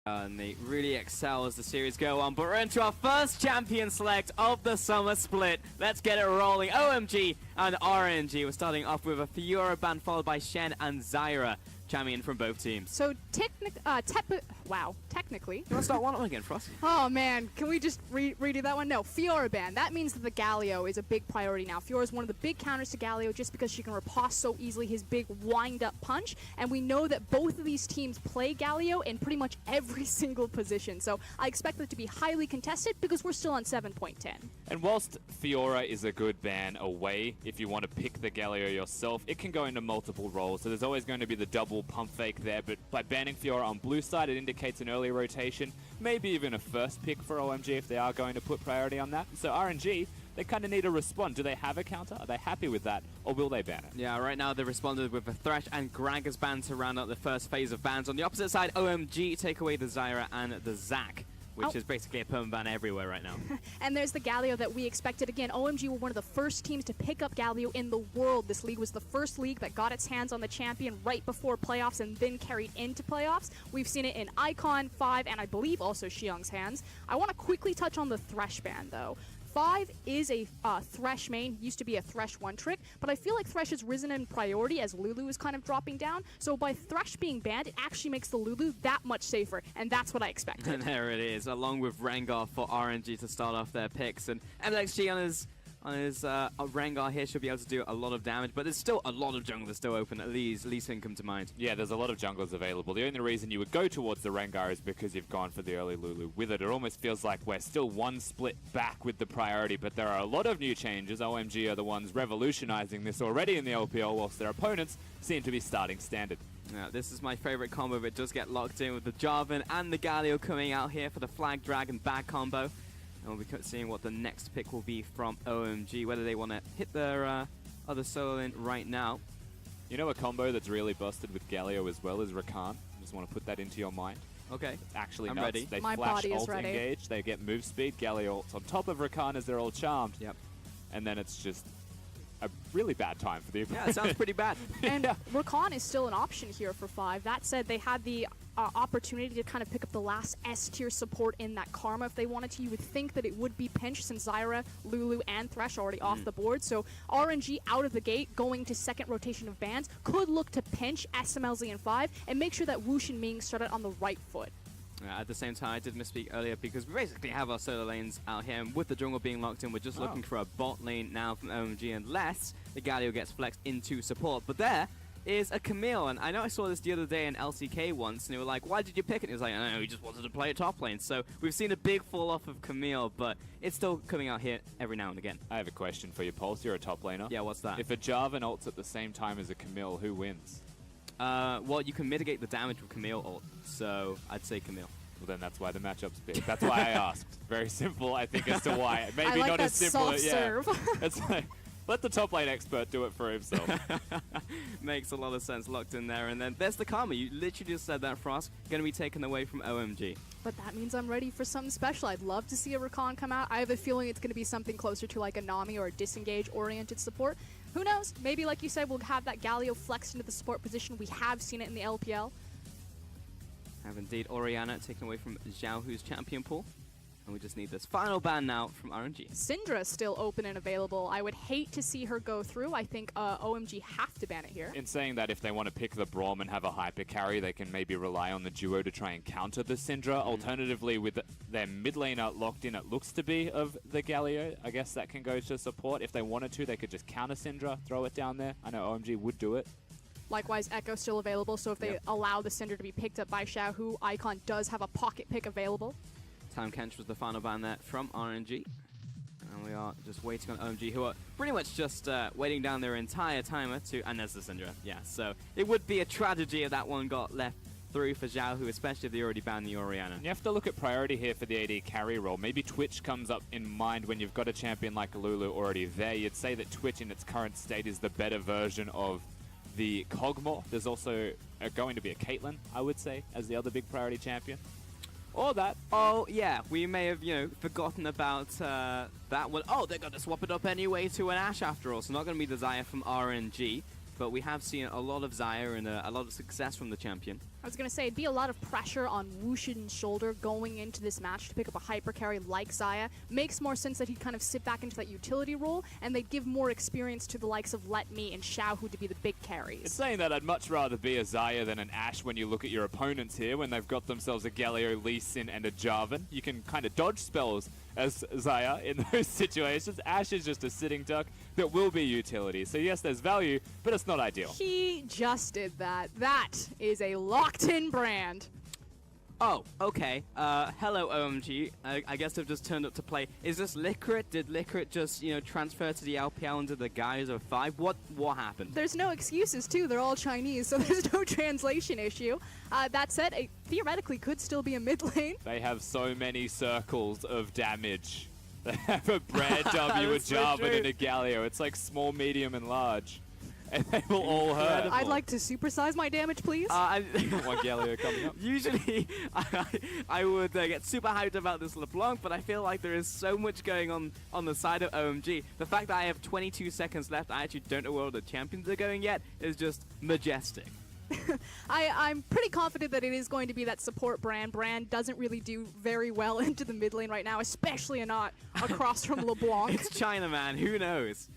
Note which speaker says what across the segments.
Speaker 1: And they really excel as the series go on. But we're into our first champion select of the summer split. Let's get it rolling. OMG and RNG. We're starting off with a Fiora band followed by Shen and Zyra. Champion from both teams.
Speaker 2: So, technically.
Speaker 1: You want to start one again, Frost?
Speaker 2: Oh man, can we just redo that one? No, Fiora ban. That means that the Galio is a big priority now. Fiora is one of the big counters to Galio just because she can riposte so easily his big wind-up punch. And we know that both of these teams play Galio in pretty much every single position. So I expect it to be highly contested because we're still on 7.10.
Speaker 3: And whilst Fiora is a good ban away, if you want to pick the Galio yourself, it can go into multiple roles. So there's always going to be the double pump fake there, but by banning Fiora on blue side, it indicates an early rotation, maybe even a first pick for OMG if they are going to put priority on that. So RNG, they kind of need to respond. Do they have a counter? Are they happy with that? Or will they ban it?
Speaker 1: Yeah, right now they responded with a Thresh and Gragas ban to round out the first phase of bans. On the opposite side, OMG take away the Zyra and the Zac, which is basically a perma ban everywhere right now.
Speaker 2: And there's the Galio that we expected. Again, OMG were one of the first teams to pick up Galio in the world. This league was the first league that got its hands on the champion right before playoffs and then carried into playoffs. We've seen it in Icon, 5, and I believe also Xiong's hands. I want to quickly touch on the Thresh ban, though. 5 is a Thresh main, used to be a Thresh one-trick, but I feel like Thresh has risen in priority as Lulu is kind of dropping down, so by Thresh being banned, it actually makes the Lulu that much safer, and that's what I expected.
Speaker 1: And there it is, along with Rengar for RNG to start off their picks, and MXG on his Rengar here should be able to do a lot of damage, but there's still a lot of junglers still open. At least Lee come to mind.
Speaker 3: Yeah, there's a lot of junglers available. The only reason you would go towards the Rengar is because you've gone for the early Lulu with it. It almost feels like we're still one split back with the priority, but there are a lot of new changes. OMG are the ones revolutionizing this already in the LPL, whilst their opponents seem to be starting standard.
Speaker 1: Now, this is my favorite combo, but it does get locked in with the Jarvan and the Galio coming out here for the Flag Dragon bag combo. And we'll be seeing what the next pick will be from OMG, whether they want to hit their other solo in right now.
Speaker 3: You know a combo that's really busted with Galio as well is Rakan. Just want to put that into your mind.
Speaker 1: Okay.
Speaker 3: Actually,
Speaker 1: I'm
Speaker 3: nuts.
Speaker 1: ready.
Speaker 3: They
Speaker 2: My
Speaker 3: flash
Speaker 2: body is
Speaker 3: ult
Speaker 2: ready.
Speaker 3: engage, they get move speed, Galio ults on top of Rakan as they're all charmed.
Speaker 1: Yep.
Speaker 3: And then it's just a really bad time for the opponent.
Speaker 1: Yeah, it sounds pretty bad.
Speaker 2: And Rakan is still an option here for 5. That said, they had the opportunity to kind of pick up the last S-tier support in that Karma if they wanted to. You would think that it would be pinched since Zyra, Lulu, and Thresh are already off the board. So RNG out of the gate, going to second rotation of bans, could look to pinch SMLZ and 5 and make sure that Woosh and Ming started on the right foot.
Speaker 1: At the same time, I did misspeak earlier because we basically have our solo lanes out here, and with the jungle being locked in, we're just looking for a bot lane now from OMG unless the Galio gets flexed into support. But there is a Camille, and I know I saw this the other day in LCK once, and they were like, why did you pick it? And he was like, I don't know, he just wanted to play a top lane. So we've seen a big fall off of Camille, but it's still coming out here every now and again.
Speaker 3: I have a question for you, Pulse. You're a top laner.
Speaker 1: Yeah, what's that?
Speaker 3: If a Jarvan ults at the same time as a Camille, who wins?
Speaker 1: Well, you can mitigate the damage with Camille ult, so I'd say Camille.
Speaker 3: Well, then that's why the matchup's big. That's why I asked. Very simple, I think, as to why. Maybe
Speaker 2: I like
Speaker 3: not
Speaker 2: that
Speaker 3: as simple.
Speaker 2: soft serve.
Speaker 3: It's like, let the top lane expert do it for himself.
Speaker 1: Makes a lot of sense, locked in there. And then there's the Karma. You literally just said that, Frost. Going to be taken away from OMG.
Speaker 2: But that means I'm ready for something special. I'd love to see a Rakan come out. I have a feeling it's going to be something closer to like a Nami or a disengage-oriented support. Who knows? Maybe, like you said, we'll have that Galio flexed into the support position. We have seen it in the LPL.
Speaker 1: Have indeed Orianna taken away from Zhao, who's champion pool. And we just need this final ban now from RNG.
Speaker 2: Syndra still open and available. I would hate to see her go through. I think OMG have to ban it here.
Speaker 3: In saying that, if they want to pick the Braum and have a hyper carry, they can maybe rely on the duo to try and counter the Syndra. Alternatively, with their mid laner locked in, it looks to be of the Galio. I guess that can go to support. If they wanted to, they could just counter Syndra, throw it down there. I know OMG would do it.
Speaker 2: Likewise, Echo still available, so if they allow the Syndra to be picked up by Xiao, who Icon does have a pocket pick available.
Speaker 1: Time Kench was the final ban there from RNG. And we are just waiting on OMG, who are pretty much just waiting down their entire timer to... And there's the Syndra, yeah. So it would be a tragedy if that one got left through for Zhao, who especially if they already banned the Orianna.
Speaker 3: And you have to look at priority here for the AD carry role. Maybe Twitch comes up in mind when you've got a champion like Lulu already there. You'd say that Twitch in its current state is the better version of the Kog'Maw. There's also going to be a Caitlyn, I would say, as the other big priority champion. Or that.
Speaker 1: Oh, yeah, we may have, forgotten about that one. Oh, they're going to swap it up anyway to an Ashe after all, so not going to be the Xayah from RNG, but we have seen a lot of Xayah and a lot of success from the champion.
Speaker 2: I was going to say, it'd be a lot of pressure on Wushin's shoulder going into this match to pick up a hyper carry like Xayah. Makes more sense that he'd kind of sit back into that utility role, and they'd give more experience to the likes of Let Me and Xiaohu to be the big carries.
Speaker 3: It's saying that I'd much rather be a Xayah than an Ashe when you look at your opponents here, when they've got themselves a Galio, Lee Sin, and a Jarvan. You can kind of dodge spells as Xayah in those situations. Ashe is just a sitting duck that will be utility. So yes, there's value, but it's not ideal.
Speaker 2: He just did that. That is a locked-in brand.
Speaker 1: Oh, okay. Hello, OMG. I guess they've just turned up to play. Is this Licorice? Did Licorice just, transfer to the LPL under the guise of 5? What happened?
Speaker 2: There's no excuses, too. They're all Chinese, so there's no translation issue. That said, it theoretically could still be a mid lane.
Speaker 3: They have so many circles of damage. They have a Brand W, a
Speaker 1: That's so
Speaker 3: Jarvan,
Speaker 1: true.
Speaker 3: and a Galio. It's like small, medium, and large. And they will all hurt.
Speaker 2: I'd like to supersize my damage, please.
Speaker 3: One Galio coming up.
Speaker 1: Usually, I would get super hyped about this LeBlanc, but I feel like there is so much going on the side of OMG. The fact that I have 22 seconds left, I actually don't know where all the champions are going yet, is just majestic.
Speaker 2: I'm pretty confident that it is going to be that support brand. Brand doesn't really do very well into the mid lane right now, especially not across from LeBlanc.
Speaker 1: It's China, man. Who knows?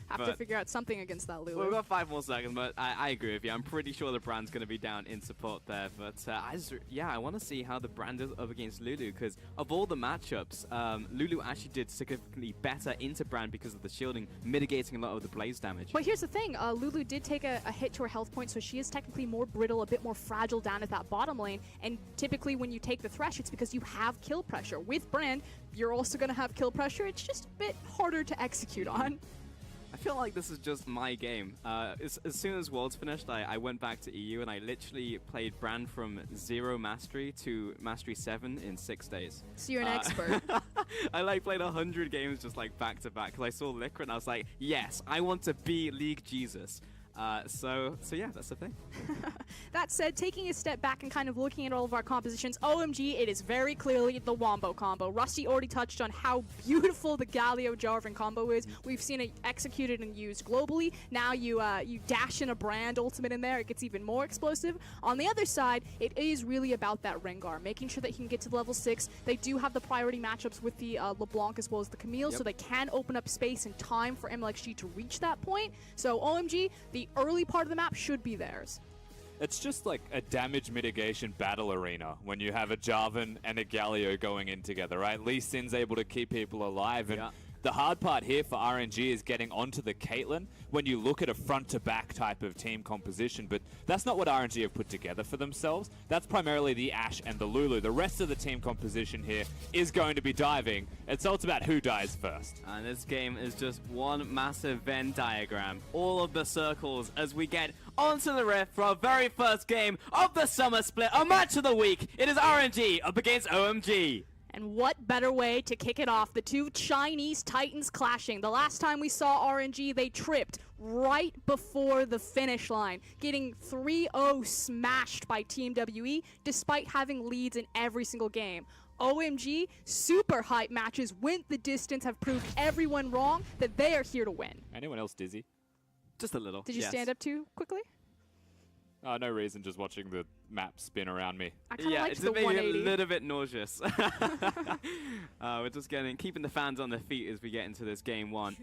Speaker 2: Have to figure out something against that Lulu.
Speaker 1: Well, we've got 5 more seconds, but I agree with you. I'm pretty sure the brand's going to be down in support there. But I want to see how the brand is up against Lulu, because of all the matchups, Lulu actually did significantly better into brand because of the shielding, mitigating a lot of the blaze damage.
Speaker 2: But here's the thing, Lulu did take a hit to her health point, so she is technically more brittle, a bit more fragile down at that bottom lane. And typically when you take the Thresh, it's because you have kill pressure. With brand, you're also going to have kill pressure. It's just a bit harder to execute on.
Speaker 1: I feel like this is just my game. As soon as Worlds finished, I went back to EU and I literally played Brand from 0 Mastery to Mastery 7 in 6 days.
Speaker 2: So you're an expert.
Speaker 1: I played 100 games just back to back because I saw Liquor and I was like, yes, I want to be League Jesus. So yeah, that's the thing.
Speaker 2: That said, taking a step back and kind of looking at all of our compositions, OMG, it is very clearly the Wombo combo. Rusty already touched on how beautiful the Galio Jarvan combo is. We've seen it executed and used globally. Now you dash in a brand ultimate in there, it gets even more explosive. On the other side, it is really about that Rengar, making sure that he can get to level 6. They do have the priority matchups with the LeBlanc as well as the Camille, so they can open up space and time for MLXG to reach that point. So OMG, the early part of the map should be theirs.
Speaker 3: It's just like a damage mitigation battle arena when you have a Jarvan and a Galio going in together, right? Lee Sin's able to keep people alive, and the hard part here for RNG is getting onto the Caitlyn when you look at a front-to-back type of team composition, but that's not what RNG have put together for themselves. That's primarily the Ashe and the Lulu. The rest of the team composition here is going to be diving, and so it's about who dies first.
Speaker 1: And this game is just one massive Venn diagram. All of the circles as we get onto the rift for our very first game of the summer split, a match of the week. It is RNG up against OMG.
Speaker 2: And what better way to kick it off? The two Chinese titans clashing. The last time we saw RNG, they tripped right before the finish line, getting 3-0 smashed by Team WE, despite having leads in every single game. OMG, super hype matches, went the distance, have proved everyone wrong that they are here to win.
Speaker 3: Anyone else dizzy?
Speaker 1: Just a little.
Speaker 2: Did you stand up too quickly?
Speaker 3: No reason, just watching the map spin around me.
Speaker 2: I kind of liked
Speaker 1: it's
Speaker 2: the
Speaker 1: maybe
Speaker 2: 180.
Speaker 1: a little bit nauseous. We're just keeping the fans on their feet as we get into this game 1.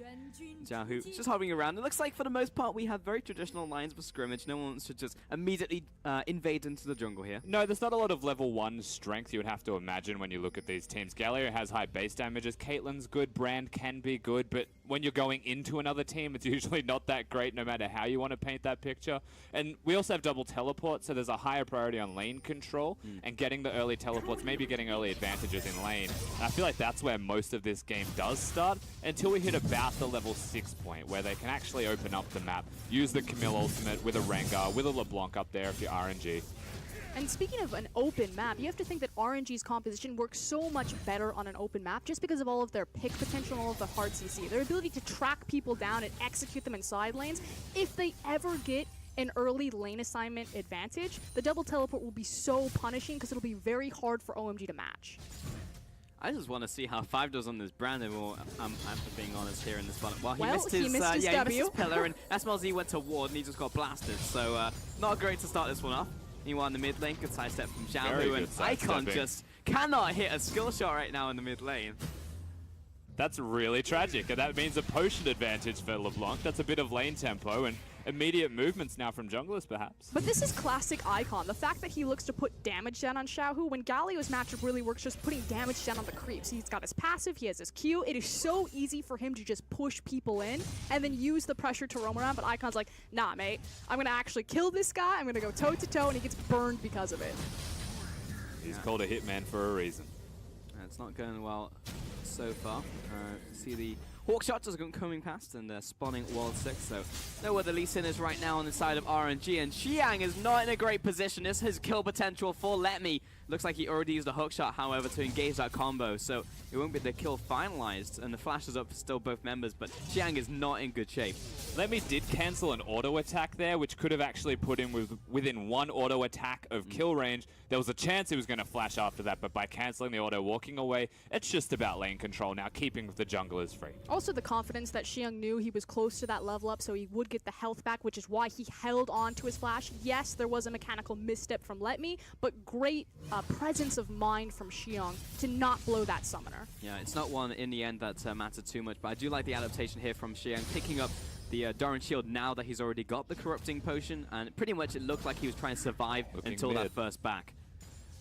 Speaker 1: Xiaohu just hovering around. It looks like for the most part we have very traditional lines of scrimmage. No one should just immediately invade into the jungle here.
Speaker 3: No, there's not a lot of level 1 strength you would have to imagine when you look at these teams. Galio has high base damages. Caitlyn's good. Brand can be good, but when you're going into another team, it's usually not that great no matter how you want to paint that picture. And we also have double teleport, so there's a higher priority on lane control and getting the early teleports, maybe getting early advantages in lane. And I feel like that's where most of this game does start until we hit about the level 6 point where they can actually open up the map, use the Camille ultimate with a Rengar, with a LeBlanc up there if you're RNG.
Speaker 2: And speaking of an open map, you have to think that RNG's composition works so much better on an open map just because of all of their pick potential and all of the hard CC. Their ability to track people down and execute them in side lanes. If they ever get an early lane assignment advantage, the double teleport will be so punishing because it'll be very hard for OMG to match.
Speaker 1: I just want to see how 5 does on this brand, and after being honest here in this bottom. Well, he
Speaker 2: Well,
Speaker 1: missed
Speaker 2: he
Speaker 1: his,
Speaker 2: missed his
Speaker 1: he missed his
Speaker 2: W.
Speaker 1: pillar, and SMLZ went to ward, and he just got blasted. So not great to start this one off. Meanwhile, in the mid lane, good sidestep from
Speaker 3: Very
Speaker 1: Xiaohu, and
Speaker 3: good sidestepping.
Speaker 1: Icon just cannot hit a skill shot right now in the mid lane.
Speaker 3: That's really tragic, and that means a potion advantage for LeBlanc. That's a bit of lane tempo and immediate movements now from junglers, perhaps.
Speaker 2: But this is classic Icon. The fact that he looks to put damage down on Xiaohu, when Galio's matchup really works just putting damage down on the creeps. He's got his passive, he has his Q. It is so easy for him to just push people in and then use the pressure to roam around, but Icon's like, nah, mate, I'm going to actually kill this guy, I'm going to go toe-to-toe, and he gets burned because of it.
Speaker 3: He's called a hitman for a reason.
Speaker 1: It's not going well so far. See the Hawk shot just coming past and spawning World 6, so know where the Lee Sin is right now on the side of RNG, and Xiang is not in a great position. This is his kill potential for Let Me. Looks like he already used a hook shot, however, to engage that combo, so it won't be the kill finalized, and the flash is up for still both members, but Xiang is not in good shape.
Speaker 3: Let Me did cancel an auto attack there, which could have actually put him within one auto attack of kill range. There was a chance he was going to flash after that, but by canceling the auto, walking away, it's just about lane control now, keeping the junglers free.
Speaker 2: Also the confidence that Xiang knew he was close to that level up, so he would get the health back, which is why he held on to his flash. Yes, there was a mechanical misstep from Let Me, but great presence of mind from Xiang to not blow that summoner.
Speaker 1: Yeah, it's not one in the end that mattered too much, but I do like the adaptation here from Xiang, picking up the Doran shield now that he's already got the corrupting potion, and pretty much it looked like he was trying to survive until that first back.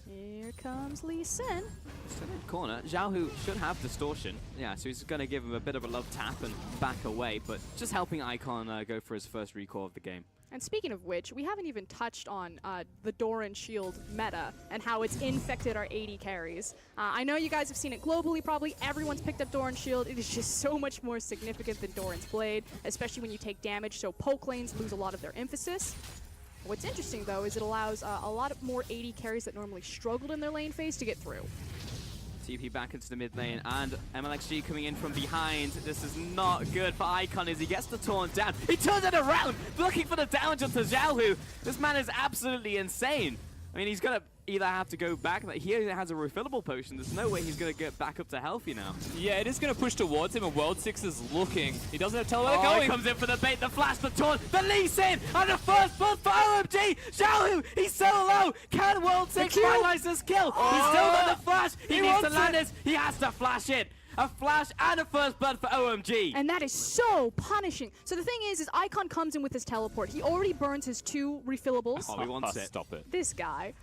Speaker 2: Here comes Lee Sin.
Speaker 1: Still in the corner. Xiaohu should have distortion. Yeah, so he's going to give him a bit of a love tap and back away, but just helping Icon go for his first recall of the game.
Speaker 2: And speaking of which, we haven't even touched on the Doran shield meta and how it's infected our AD carries. I know you guys have seen it globally, probably everyone's picked up Doran's shield. It is just so much more significant than Doran's blade, especially when you take damage, so poke lanes lose a lot of their emphasis. What's interesting, though, is it allows a lot of more AD carries that normally struggled in their lane phase to get through.
Speaker 1: TP back into the mid lane, and MLXG coming in from behind. This is not good for Icon as he gets the taunt down. He turns it around, looking for the damage onto Xiaohu. This man is absolutely insane. I mean, he's going to either have to go back. He only has a refillable potion. There's no way he's going to get back up to healthy now. Yeah,
Speaker 3: it is going to push towards him, and World 6 is looking. He doesn't have to tell where they're going.
Speaker 1: He comes in for the bait, the flash, the taunt, the Lee Sin, and the first blood for OMG. Xiaohu, he's so low. Can World 6 finalize this kill? He's still got the flash. He needs to land this. He has to flash it. A flash and a first blood for OMG.
Speaker 2: And that is so punishing. So the thing is Icon comes in with his teleport. He already burns his 2 refillables.
Speaker 1: Oh, he wants it.
Speaker 3: Stop it.
Speaker 2: This guy.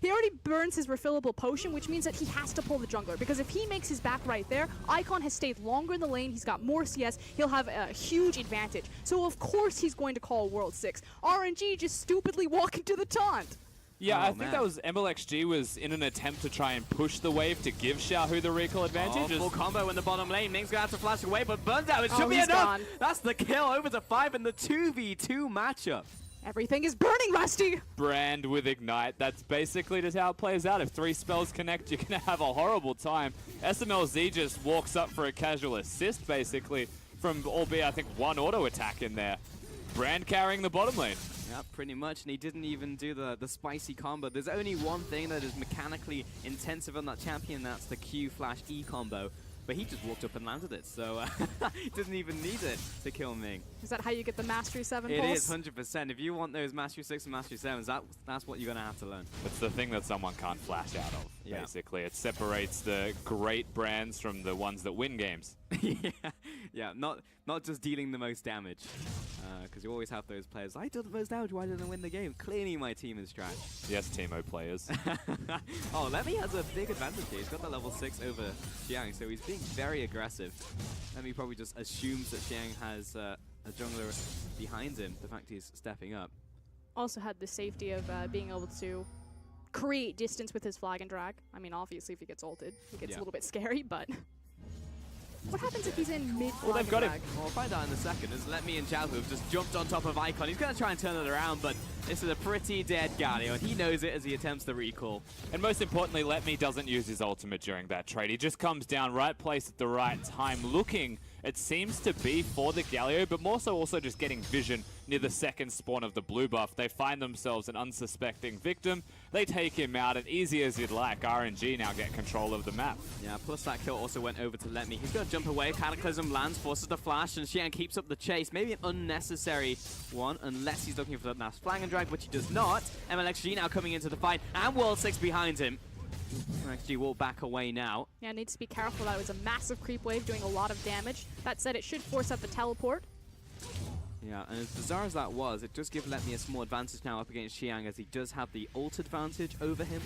Speaker 2: He already burns his refillable potion, which means that he has to pull the jungler. Because if he makes his back right there, Icon has stayed longer in the lane. He's got more CS. He'll have a huge advantage. So of course he's going to call World 6. RNG just stupidly walking to the taunt.
Speaker 3: Yeah, I think that was MLXG was in an attempt to try and push the wave to give Xiaohu the recall advantage.
Speaker 1: Full combo in the bottom lane. Ming's gonna have to flash away, but burns out. It should be enough.
Speaker 2: Gone.
Speaker 1: That's the kill over to 5 in the 2v2 matchup.
Speaker 2: Everything is burning, Rusty.
Speaker 3: Brand with Ignite. That's basically just how it plays out. If 3 spells connect, you're going to have a horrible time. SMLZ just walks up for a casual assist, basically, from albeit, I think, 1 auto attack in there. Brand carrying the bottom lane.
Speaker 1: Yeah, pretty much, and he didn't even do the spicy combo. There's only one thing that is mechanically intensive on that champion, that's the Q/E combo. But he just walked up and landed it, so he doesn't even need it to kill Ming.
Speaker 2: Is that how you get the Mastery 7
Speaker 1: It
Speaker 2: pulse?
Speaker 1: is, 100%. If you want those Mastery 6 and Mastery 7s, that's what you're going to have to learn.
Speaker 3: It's the thing that someone can't flash out of, basically. It separates the great brands from the ones that win games.
Speaker 1: Yeah, not just dealing the most damage. Because you always have those players, I did the most damage, why didn't I win the game? Clearly my team is trash.
Speaker 3: Yes, Teemo players.
Speaker 1: Oh, Lemmy has a big advantage here. He's got the level 6 over Xiang, so he's being very aggressive. Lemmy probably just assumes that Xiang has a jungler behind him, the fact he's stepping up.
Speaker 2: Also had the safety of being able to create distance with his flag and drag. I mean, obviously, if he gets ulted, it gets a little bit scary, but... What happens if he's in mid?
Speaker 3: Well, they've got him.
Speaker 1: Well, we'll find out in a second. As Let Me and Xiaohu have just jumped on top of Icon. He's going to try and turn it around, but this is a pretty dead Galio, and he knows it as he attempts the recall.
Speaker 3: And most importantly, Let Me doesn't use his ultimate during that trade. He just comes down right place at the right time, looking It seems to be for the Galio, but more so also just getting vision near the second spawn of the blue buff. They find themselves an unsuspecting victim. They take him out, and easy as you'd like, RNG now get control of the map.
Speaker 1: Yeah, plus that kill also went over to Let Me. He's going to jump away. Cataclysm lands, forces the flash, and Xiang keeps up the chase. Maybe an unnecessary one, unless he's looking for the last flang and drag, which he does not. MLXG now coming into the fight, and World 6 behind him. MLXG will back away now.
Speaker 2: Yeah, needs to be careful. That was a massive creep wave doing a lot of damage. That said, it should force out the teleport.
Speaker 1: Yeah, and as bizarre as that was, it does give Let Me a small advantage now up against Xiang, as he does have the ult advantage over him.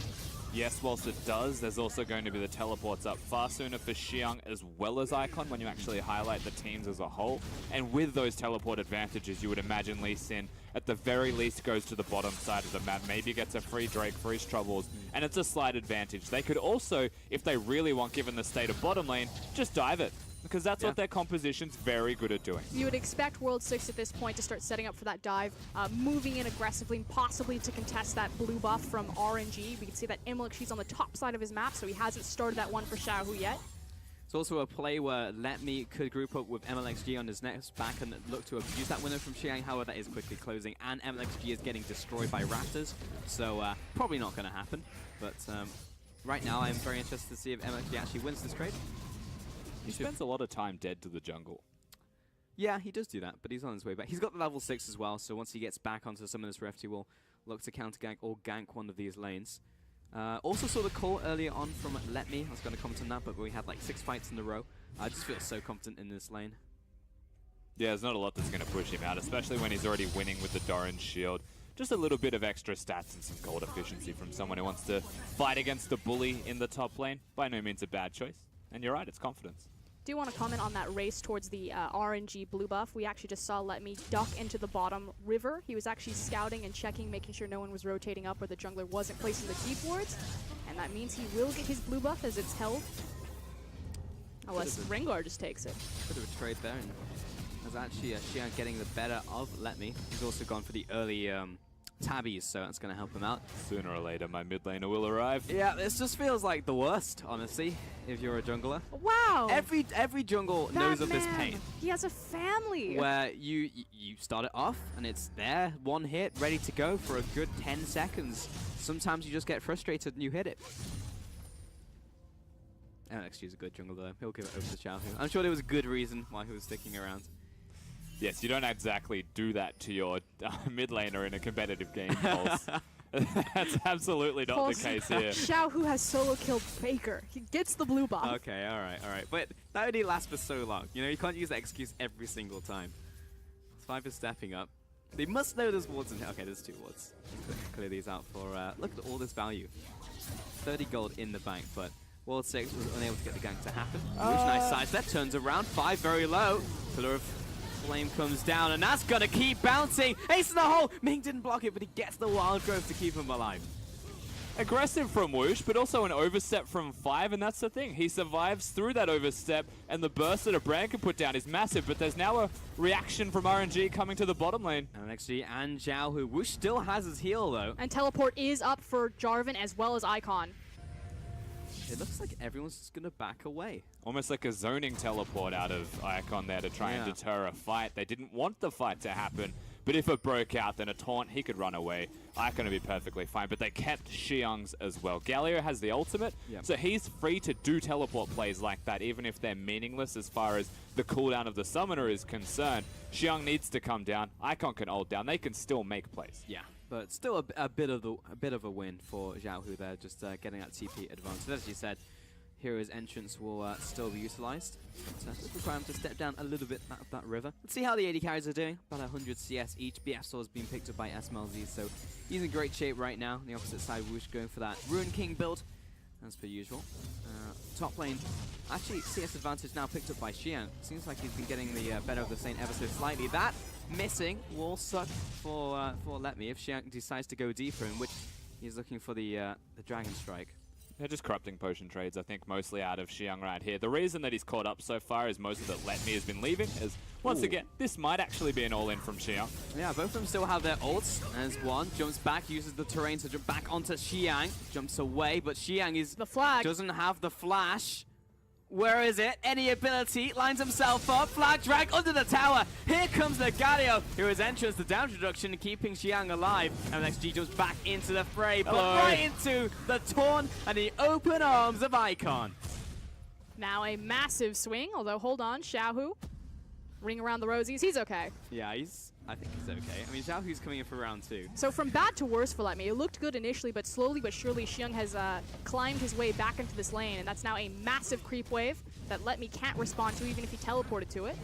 Speaker 3: Yes, whilst it does, there's also going to be the teleports up far sooner for Xiang as well as Icon when you actually highlight the teams as a whole. And with those teleport advantages, you would imagine Lee Sin at the very least goes to the bottom side of the map, maybe gets a free Drake, freeze troubles, and it's a slight advantage. They could also, if they really want, given the state of bottom lane, just dive it, because that's what their composition's very good at doing.
Speaker 2: You would expect World 6 at this point to start setting up for that dive, moving in aggressively, possibly to contest that blue buff from RNG. We can see that MLXG's on the top side of his map, so he hasn't started that one for Xiaohu yet.
Speaker 1: It's also a play where Let Me could group up with MLXG on his next back and look to abuse that window from Xiang. However, that is quickly closing, and MLXG is getting destroyed by Raptors, so probably not going to happen. But right now, I'm very interested to see if MLXG actually wins this trade.
Speaker 3: He spends a lot of time dead to the jungle.
Speaker 1: Yeah, he does do that, but he's on his way back. He's got the level 6 as well, so once he gets back onto Summoner's Rift, he will look to counter-gank or gank one of these lanes. Also saw the call earlier on from Let Me. I was going to comment on that, but we had like 6 fights in a row. I just feel so confident in this lane.
Speaker 3: Yeah, there's not a lot that's going to push him out, especially when he's already winning with the Doran's shield. Just a little bit of extra stats and some gold efficiency from someone who wants to fight against the bully in the top lane. By no means a bad choice. And you're right, it's confidence.
Speaker 2: Do want to comment on that race towards the RNG blue buff. We actually just saw Let Me duck into the bottom river. He was actually scouting and checking, making sure no one was rotating up or the jungler wasn't placing the deep wards. And that means he will get his blue buff as it's held. Unless Rengar just takes it.
Speaker 1: Bit of a trade there. And there's actually Xiang getting the better of Let Me. He's also gone for the early tabbies, so that's going to help him out.
Speaker 3: Sooner or later, my mid laner will arrive.
Speaker 1: Yeah, this just feels like the worst, honestly, if you're a jungler.
Speaker 2: Wow!
Speaker 1: Every jungle knows of this pain.
Speaker 2: He has a family!
Speaker 1: Where you start it off, and it's there, one hit, ready to go for a good 10 seconds. Sometimes you just get frustrated and you hit it. NXG is a good jungler, though. He'll give it over to Xiaohu. I'm sure there was a good reason why he was sticking around.
Speaker 3: Yes, you don't exactly do that to your mid laner in a competitive game, Pulse. That's absolutely not
Speaker 2: Pulse,
Speaker 3: the case here.
Speaker 2: Xiaohu has solo killed Faker. He gets the blue buff.
Speaker 1: Okay, alright. But that only lasts for so long. You know, you can't use that excuse every single time. Five is stepping up. They must know there's wards in here. Okay, there's 2 wards. Clear these out for, look at all this value. 30 gold in the bank, but World 6 was unable to get the gank to happen. Which nice sidestep, turns around, 5 very low. Pillar of Flame comes down, and that's gonna keep bouncing. Ace in the hole! Ming didn't block it, but he gets the wild growth to keep him alive.
Speaker 3: Aggressive from Whoosh, but also an overstep from 5, and that's the thing. He survives through that overstep, and the burst that a Brand can put down is massive, but there's now a reaction from RNG coming to the bottom lane.
Speaker 1: And actually, and Zhao, who Whoosh still has his heal, though.
Speaker 2: And teleport is up for Jarvan as well as Icon.
Speaker 1: It looks like everyone's just gonna back away.
Speaker 3: Almost like a zoning teleport out of Icon there to try and deter a fight. They didn't want the fight to happen, but if it broke out, then a taunt, he could run away. Icon would be perfectly fine, but they kept Xiang's as well. Galio has the ultimate, so he's free to do teleport plays like that, even if they're meaningless as far as the cooldown of the summoner is concerned. Xiang needs to come down. Icon can ult down. They can still make plays.
Speaker 1: Yeah. But still a bit of a win for Xiaohu there, just getting that TP advantage. As you said, Hero's entrance will still be utilized. But just require him to step down a little bit out of that river. Let's see how the AD carries are doing. About 100 CS each. BF Sword has been picked up by SMLZ, so he's in great shape right now. On the opposite side, Whoosh going for that Rune King build, as per usual. Top lane, actually CS advantage now picked up by Xiang. Seems like he's been getting the better of the Saint ever so slightly. That missing will suck for Let Me if Xiang decides to go deeper, in which he's looking for the Dragon Strike.
Speaker 3: They're just corrupting potion trades, I think, mostly out of Xiang right here. The reason that he's caught up so far is most of that Let Me has been leaving, as once again, this might actually be an all-in from Xiang.
Speaker 1: Yeah, both of them still have their ults, as one jumps back, uses the terrain to jump back onto Xiang, jumps away, but Xiang is
Speaker 2: the flag
Speaker 1: doesn't have the flash. Where is it? Any ability? Lines himself up. Flag drag under the tower. Here comes the Galio, who is enters the damage reduction, keeping Xiang alive. MLXG jumps back into the fray, but right into the taunt and the open arms of Icon.
Speaker 2: Now a massive swing, although hold on, Xiaohu. Ring around the rosies, he's okay.
Speaker 1: Yeah, I think he's okay. I mean, Xiaohu's coming in for round 2.
Speaker 2: So from bad to worse for Letme. It looked good initially, but slowly but surely Xiang has climbed his way back into this lane, and that's now a massive creep wave that Letme can't respond to even if he teleported to it.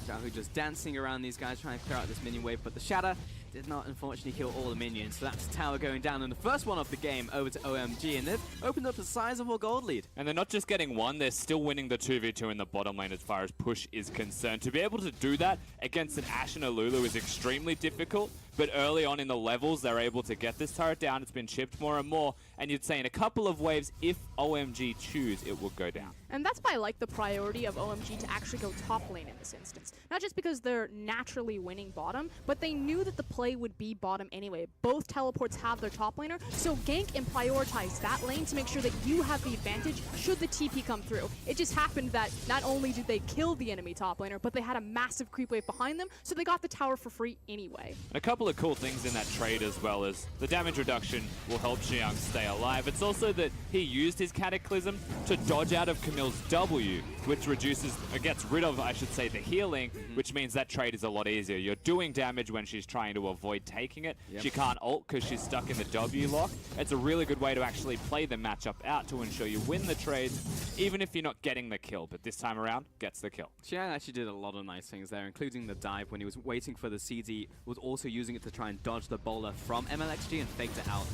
Speaker 1: Xiaohu just dancing around these guys trying to clear out this minion wave, but the Shatter did not unfortunately kill all the minions, so that's tower going down, and the first one of the game over to OMG, and they've opened up a sizable gold lead.
Speaker 3: And they're not just getting one, they're still winning the 2v2 in the bottom lane as far as push is concerned. To be able to do that against an Ashe and a Lulu is extremely difficult, but early on in the levels, they're able to get this turret down. It's been chipped more and more, and you'd say in a couple of waves, if OMG choose, it will go down.
Speaker 2: And that's why I like the priority of OMG to actually go top lane in this instance. Not just because they're naturally winning bottom, but they knew that the play would be bottom anyway. Both teleports have their top laner, so gank and prioritize that lane to make sure that you have the advantage should the TP come through. It just happened that not only did they kill the enemy top laner, but they had a massive creep wave behind them, so they got the tower for free anyway.
Speaker 3: A couple of cool things in that trade as well as the damage reduction will help Xiang stay alive. It's also that he used his Cataclysm to dodge out of Camille's W, which reduces, or gets rid of, I should say, the healing, which means that trade is a lot easier. You're doing damage when she's trying to avoid taking it. She can't ult because she's stuck in the W lock. It's a really good way to actually play the matchup out to ensure you win the trades, even if you're not getting the kill. But this time around, gets the kill.
Speaker 1: Xiang actually did a lot of nice things there, including the dive when he was waiting for the CD, was also using it to try and dodge the bowler from MLXG and faked it out.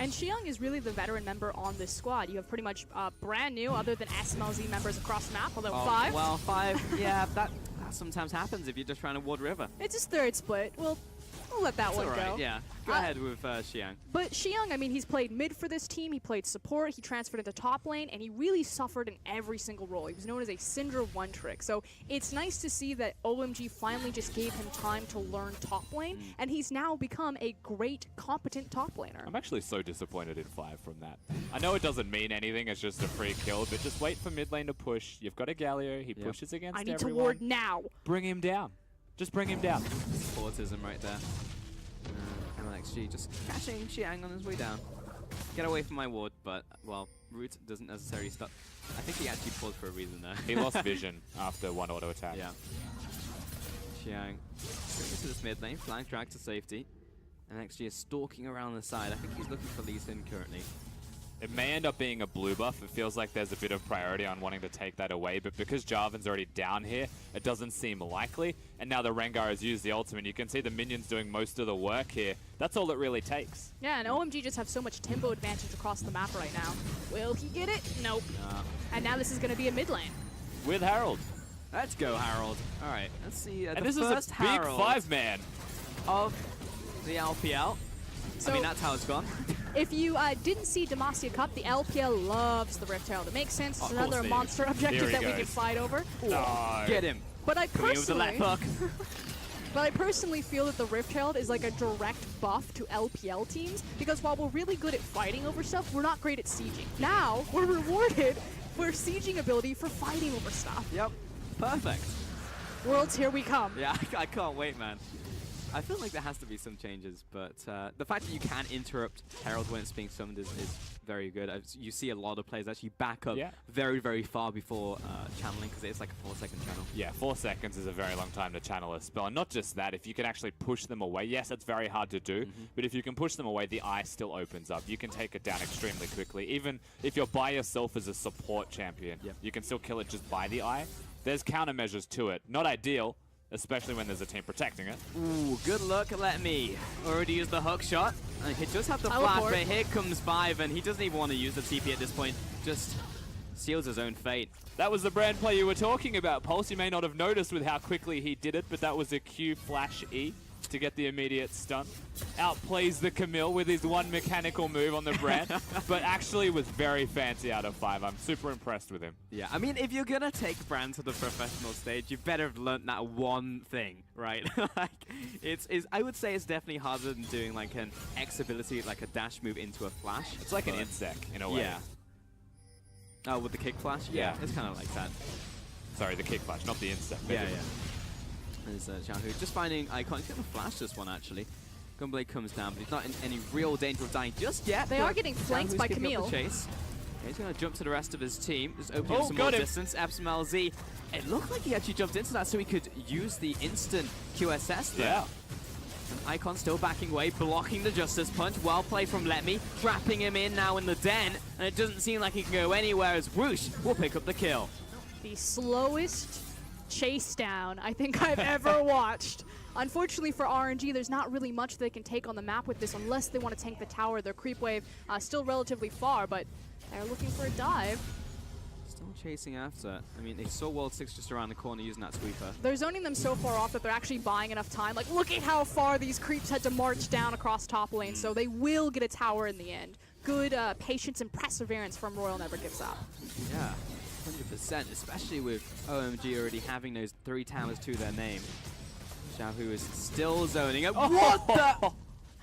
Speaker 2: And Xiang is really the veteran member on this squad. You have pretty much brand new, other than SMLZ members across the map, although 5.
Speaker 1: Well, 5, yeah, that sometimes happens if you're just trying to ward river.
Speaker 2: It's his third split. We'll let that one go.
Speaker 1: Yeah. Go ahead with Xiang.
Speaker 2: But Xiang, I mean, he's played mid for this team, he played support, he transferred into top lane, and he really suffered in every single role. He was known as a Syndra one-trick. So it's nice to see that OMG finally just gave him time to learn top lane, and he's now become a great, competent top laner.
Speaker 3: I'm actually so disappointed in 5 from that. I know it doesn't mean anything, it's just a free kill, but just wait for mid lane to push. You've got a Galio, he pushes against everyone.
Speaker 2: I need to ward now.
Speaker 3: Bring him down. Just bring him down.
Speaker 1: Autism right there. MLXG just catching Xiang on his way down. Get away from my ward, but, well, Root doesn't necessarily stop. I think he actually paused for a reason there.
Speaker 3: He lost vision after one auto attack.
Speaker 1: Yeah. Xiang straight into this mid lane, flank drag to safety. MLXG is stalking around the side. I think he's looking for Lee Sin currently.
Speaker 3: It may end up being a blue buff. It feels like there's a bit of priority on wanting to take that away, but because Jarvan's already down here, it doesn't seem likely. And now the Rengar has used the ultimate. You can see the minions doing most of the work here. That's all it really takes.
Speaker 2: Yeah, and OMG just have so much tempo advantage across the map right now. Will he get it? Nope. And now this is going to be a mid lane.
Speaker 3: With Harold.
Speaker 1: Let's go, Harold. All right, let's see.
Speaker 3: And
Speaker 1: the
Speaker 3: this is a big
Speaker 1: Harold
Speaker 3: 5-man
Speaker 1: of the LPL.
Speaker 2: So,
Speaker 1: I mean, that's how it's gone.
Speaker 2: If you didn't see Demacia Cup, the LPL loves the Rift Herald. It makes sense. It's another monster objective that we can fight over.
Speaker 3: No.
Speaker 1: Get him.
Speaker 2: But I
Speaker 1: personally,
Speaker 2: but I personally feel that the Rift Herald is like a direct buff to LPL teams, because while we're really good at fighting over stuff, we're not great at sieging. Now we're rewarded for sieging ability for fighting over stuff.
Speaker 1: Yep. Perfect.
Speaker 2: Worlds, here we come.
Speaker 1: Yeah, I can't wait, man. I feel like there has to be some changes, but the fact that you can interrupt Herald when it's being summoned is very good. You see a lot of players actually back up very, very far before channeling, because it's like a 4-second channel.
Speaker 3: Yeah, 4 seconds is a very long time to channel a spell. And not just that, if you can actually push them away, yes, it's very hard to do, but if you can push them away, the eye still opens up. You can take it down extremely quickly. Even if you're by yourself as a support champion, you can still kill it just by the eye. There's countermeasures to it. Not ideal, especially when there's a team protecting it.
Speaker 1: Ooh, good luck, let me. Already used the hook shot. And he does have the flash, but here comes 5, and he doesn't even want to use the TP at this point. Just seals his own fate.
Speaker 3: That was the brand play you were talking about, Pulse. You may not have noticed with how quickly he did it, but that was a Q flash E to get the immediate stun. Outplays the Camille with his one mechanical move on the brand, but actually was very fancy out of 5. I'm super impressed with him.
Speaker 1: Yeah, I mean, if you're gonna take Brand to the professional stage, you better have learned that one thing, right? Like, I would say it's definitely harder than doing like an X ability, like a dash move into a flash.
Speaker 3: It's like an insect in a way.
Speaker 1: Yeah. Oh, with the kick flash?
Speaker 3: Yeah.
Speaker 1: It's kind of like that.
Speaker 3: Sorry, the kick flash, not the instant.
Speaker 1: Yeah. There's Xiaohu just finding Icon. He's going to flash this one, actually. Gunblade comes down, but he's not in any real danger of dying just yet.
Speaker 2: They are getting flanked by Camille.
Speaker 1: Chase. Okay, he's going to jump to the rest of his team. Just open up some more distance. LZ. It looked like he actually jumped into that so he could use the instant QSS there.
Speaker 3: Yeah.
Speaker 1: Icon still backing away, blocking the Justice Punch. Well played from Letme, trapping him in now in the den, and it doesn't seem like he can go anywhere as Whoosh will pick up the kill.
Speaker 2: The slowest chase down I think I've ever watched. Unfortunately for RNG, there's not really much they can take on the map with this unless they want to tank the tower. Their creep wave still relatively far, but they're looking for a dive.
Speaker 1: Still chasing after. I mean, they saw World 6 just around the corner using that sweeper.
Speaker 2: They're zoning them so far off that they're actually buying enough time. Like, look at how far these creeps had to march down across top lane, so they will get a tower in the end. Good patience and perseverance from Royal Never Gives Up.
Speaker 1: Yeah. 100%, especially with OMG already having those 3 towers to their name. Xiaohu is still zoning up. What the?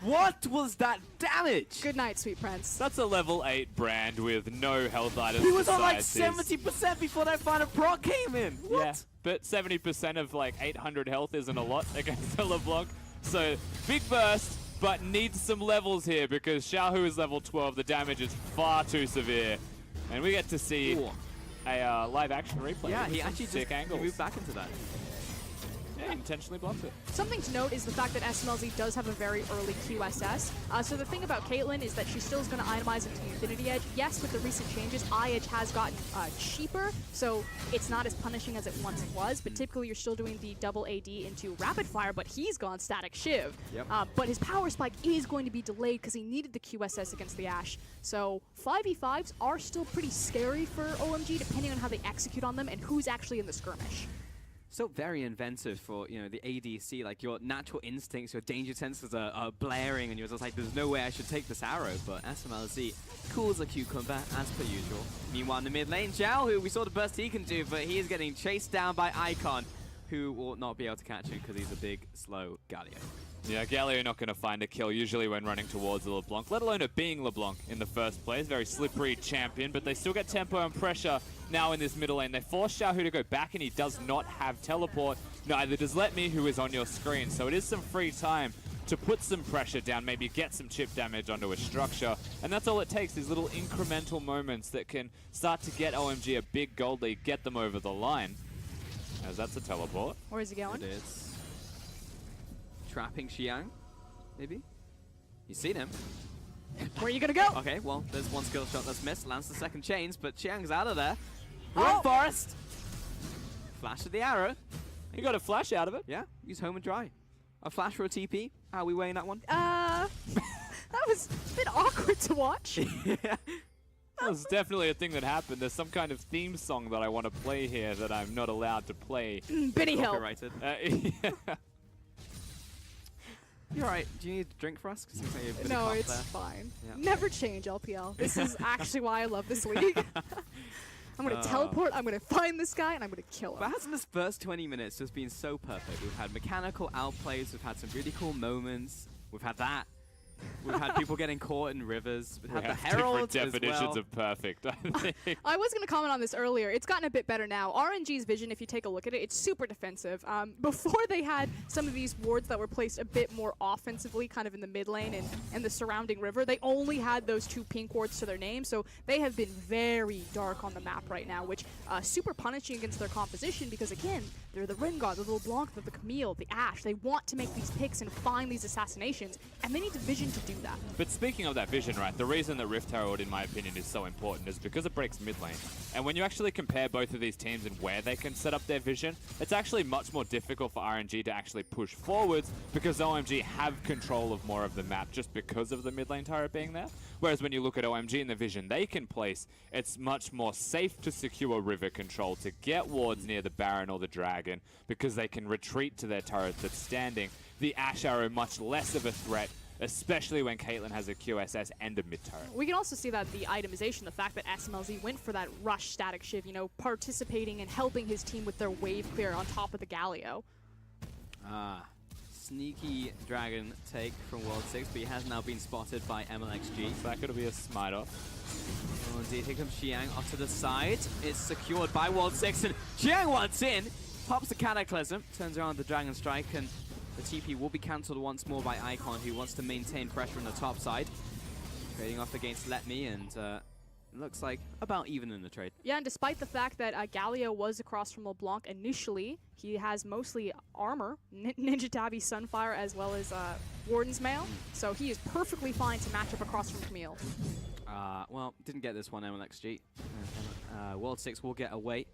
Speaker 1: What was that damage?
Speaker 2: Good night, Sweet Prince.
Speaker 3: That's a level 8 brand with no health items.
Speaker 1: He was on like 70% before that final proc came in. What?
Speaker 3: Yeah, but 70% of like 800 health isn't a lot against a LeBlanc. So big burst, but needs some levels here because Xiaohu is level 12. The damage is far too severe. And we get to see a live action replay.
Speaker 1: Yeah, he actually just moved back into that.
Speaker 3: Yeah, he intentionally blocked it.
Speaker 2: Something to note is the fact that SMLZ does have a very early QSS. So the thing about Caitlyn is that she still is going to itemize into Infinity Edge. Yes, with the recent changes, Edge has gotten cheaper, so it's not as punishing as it once was, but typically you're still doing the double AD into Rapid Fire, but he's gone Static Shiv.
Speaker 1: Yep.
Speaker 2: But his power spike is going to be delayed because he needed the QSS against the Ashe. So 5v5s are still pretty scary for OMG, depending on how they execute on them and who's actually in the skirmish.
Speaker 1: So very inventive for, you know, the ADC. Like, your natural instincts, your danger sensors are blaring, and you're just like, there's no way I should take this arrow. But SMLZ cools a cucumber, as per usual. Meanwhile, in the mid lane, Zhao, who we saw the burst he can do, but he is getting chased down by Icon, who will not be able to catch him because he's a big, slow Galio.
Speaker 3: Yeah, Galio not going to find a kill usually when running towards the LeBlanc, let alone it being LeBlanc in the first place. Very slippery champion, but they still get tempo and pressure now in this middle lane. They force Xiaohu to go back, and he does not have teleport. Neither does Letme, who is on your screen. So it is some free time to put some pressure down, maybe get some chip damage onto a structure. And that's all it takes, these little incremental moments that can start to get OMG a big gold lead, get them over the line. As that's a teleport.
Speaker 2: Where is he going?
Speaker 1: It is. Trapping Xiang, maybe? You've seen him.
Speaker 2: Where are you going to go?
Speaker 1: Okay, well, there's one skill shot that's missed. Lands the second chains, but Xiang's out of there. Run, Forest! Flash of the arrow.
Speaker 3: He got a flash out of it.
Speaker 1: Yeah, use home and dry. A flash for a TP. How are we weighing that one?
Speaker 2: That was a bit awkward to watch.
Speaker 1: Yeah.
Speaker 3: That was definitely a thing that happened. There's some kind of theme song that I want to play here that I'm not allowed to play.
Speaker 2: Benny Hill.
Speaker 1: Copyrighted.
Speaker 3: Yeah.
Speaker 1: You're right. Do you need a drink for us? 'Cause it's maybe a bit
Speaker 2: No,
Speaker 1: of
Speaker 2: it's
Speaker 1: there.
Speaker 2: fine.
Speaker 1: Yeah.
Speaker 2: Never change, LPL. This is actually why I love this league. I'm going to teleport, I'm going to find this guy, and I'm going to kill him.
Speaker 1: But hasn't this first 20 minutes just been so perfect? We've had mechanical outplays, we've had some really cool moments, we've had that. We've had people getting caught in rivers. We've had the heralds
Speaker 3: different definitions
Speaker 1: as well.
Speaker 3: of perfect, I think.
Speaker 2: I was going to comment on this earlier. It's gotten a bit better now. RNG's vision, if you take a look at it, it's super defensive. Before they had some of these wards that were placed a bit more offensively, kind of in the mid lane and the surrounding river, they only had those 2 pink wards to their name, so they have been very dark on the map right now, which super punishing against their composition because, again, they're the Rengar, the LeBlanc, the Camille, the Ashe. They want to make these picks and find these assassinations, and they need the vision to do that.
Speaker 3: But speaking of that vision, right, the reason that Rift Herald, in my opinion, is so important is because it breaks mid lane. And when you actually compare both of these teams and where they can set up their vision, it's actually much more difficult for RNG to actually push forwards because OMG have control of more of the map just because of the mid lane turret being there. Whereas when you look at OMG and the vision they can place, it's much more safe to secure river control, to get wards near the Baron or the Dragon, because they can retreat to their turret that's standing. The Ashe Arrow much less of a threat, especially when Caitlyn has a QSS and a mid turret.
Speaker 2: We can also see that the itemization, the fact that SMLZ went for that rush Static Shiv, you know, participating and helping his team with their wave clear on top of the Galio.
Speaker 1: Sneaky dragon take from World 6, but he has now been spotted by MLXG.
Speaker 3: So that could be a smite off.
Speaker 1: Oh, indeed. Here comes Xiang off to the side. It's secured by World 6, and Xiang wants in. Pops the Cataclysm, turns around the Dragon Strike, and the TP will be cancelled once more by Icon, who wants to maintain pressure on the top side. Trading off against Let Me, and looks like about even in the trade.
Speaker 2: Yeah, and despite the fact that Galio was across from LeBlanc initially, he has mostly armor, Ninja Tabby, Sunfire, as well as Warden's Mail, so he is perfectly fine to match up across from Camille.
Speaker 1: Well, didn't get this one, MLXG. World 6 will get away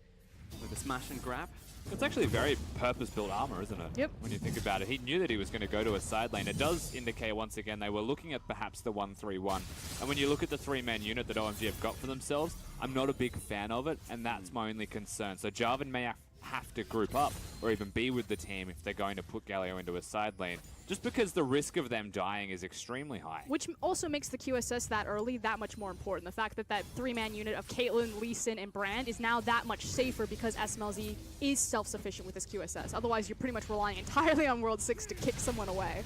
Speaker 1: with a smash and grab.
Speaker 3: It's actually very purpose-built armor, isn't it?
Speaker 2: Yep.
Speaker 3: When you think about it. He knew that he was going to go to a side lane. It does indicate, once again, they were looking at perhaps the 1-3-1. And when you look at the three-man unit that OMG have got for themselves, I'm not a big fan of it, and that's my only concern. So Jarvan may have to group up or even be with the team if they're going to put Galio into a side lane, just because the risk of them dying is extremely high.
Speaker 2: Which also makes the QSS that early that much more important. The fact that that three-man unit of Caitlyn, Lee Sin, and Brand is now that much safer because SMLZ is self-sufficient with this QSS. Otherwise, you're pretty much relying entirely on World 6 to kick someone away.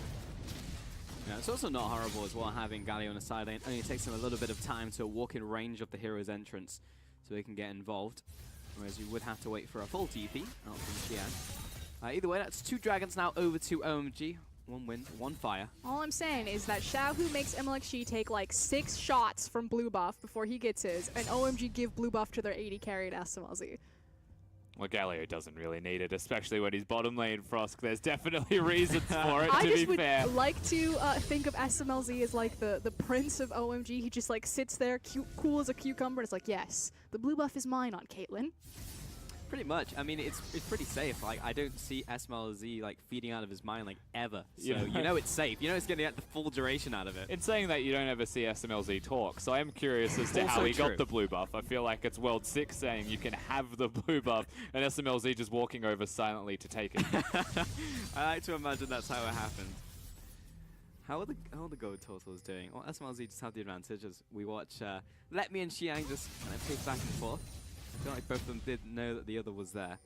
Speaker 1: Yeah, it's also not horrible as well having Galio in a side lane. Only takes him a little bit of time to walk in range of the hero's entrance so he can get involved. Whereas you would have to wait for a full TP out from Xiang. Either way, that's 2 dragons now over to OMG. 1 win, 1 fire.
Speaker 2: All I'm saying is that Xiaohu makes MLXG take like 6 shots from blue buff before he gets his, and OMG give blue buff to their 80 carry at SMLZ.
Speaker 3: Well, Galio doesn't really need it, especially when he's bottom lane Frosk. There's definitely reasons for it,
Speaker 2: I
Speaker 3: to
Speaker 2: just
Speaker 3: be fair.
Speaker 2: would like to think of SMLZ as like the prince of OMG. He just like sits there, cool as a cucumber, and it's like, yes, the blue buff is mine on Caitlyn.
Speaker 1: Pretty much. I mean, it's pretty safe. Like, I don't see SMLZ like feeding out of his mind like ever. So
Speaker 3: Yeah.
Speaker 1: you know it's safe. You know it's going to get the full duration out of it.
Speaker 3: In saying that, you don't ever see SMLZ talk, so I am curious as to
Speaker 1: Also
Speaker 3: how he
Speaker 1: true.
Speaker 3: got the blue buff. I feel like it's World 6 saying you can have the blue buff, and SMLZ just walking over silently to take it.
Speaker 1: I like to imagine that's how it happened. How are the gold totals doing? Well, SMLZ just have the advantage as we watch Let Me and Xiang just kind of pace back and forth. I feel like both of them did know that the other was there.